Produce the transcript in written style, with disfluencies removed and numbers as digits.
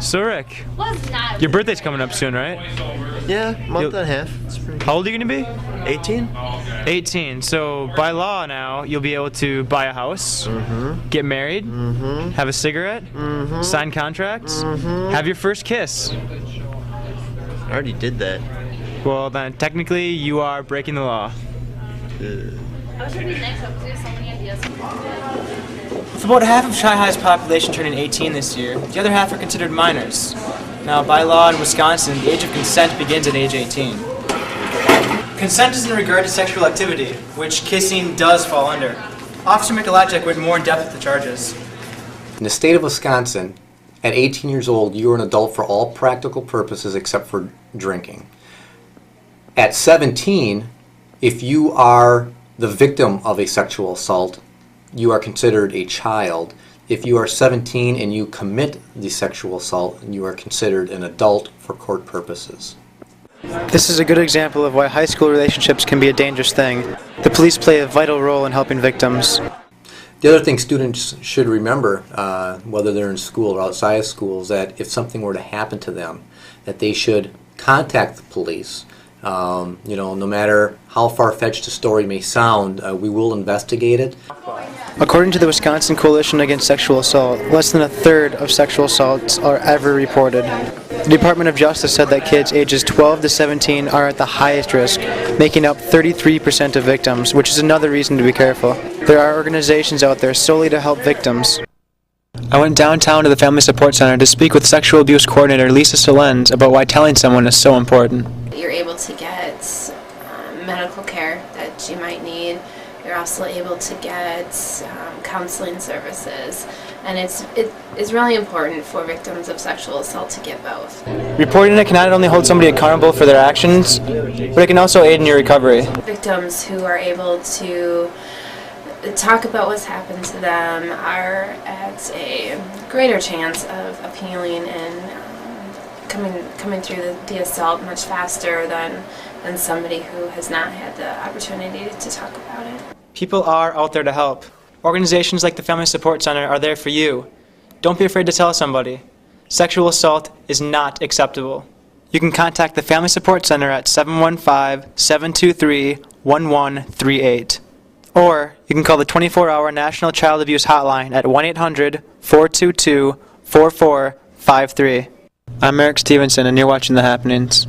So Rick, your birthday's coming up soon, right? Yeah, month and a half. How old are you going to be? 18? 18. So by law now, you'll be able to buy a house, get married, have a cigarette, sign contracts, have your first kiss. I already did that. Well then, technically, you are breaking the law. With about half of Chi-Hi's population turning 18 this year, the other half are considered minors. Now, by law in Wisconsin, the age of consent begins at age 18. Consent is in regard to sexual activity, which kissing does fall under. Officer Mikolajczyk went more in depth with the charges. In the state of Wisconsin, at 18 years old, you are an adult for all practical purposes except for drinking. At 17, if you are the victim of a sexual assault, you are considered a child. If you are 17 and you commit the sexual assault, you are considered an adult for court purposes. This is a good example of why high school relationships can be a dangerous thing. The police play a vital role in helping victims. The other thing students should remember, whether they're in school or outside of school, is that if something were to happen to them, that they should contact the police. No matter how far-fetched a story may sound, we will investigate it. According to the Wisconsin Coalition Against Sexual Assault, less than a third of sexual assaults are ever reported. The Department of Justice said that kids ages 12 to 17 are at the highest risk, making up 33% of victims, which is another reason to be careful. There are organizations out there solely to help victims. I went downtown to the Family Support Center to speak with Sexual Abuse Coordinator Lisa Solenz about why telling someone is so important. You're able to get medical care that you might need. You're also able to get counseling services, and it's really important for victims of sexual assault to get both. Reporting it can not only hold somebody accountable for their actions, but it can also aid in your recovery. Victims who are able to talk about what's happened to them are at a greater chance of appealing and coming through the assault much faster than somebody who has not had the opportunity to talk about it. People are out there to help. Organizations like the Family Support Center are there for you. Don't be afraid to tell somebody. Sexual assault is not acceptable. You can contact the Family Support Center at 715-723-1138. Or you can call the 24-hour National Child Abuse Hotline at 1-800-422-4453. I'm Eric Stevenson, and you're watching The Happenings.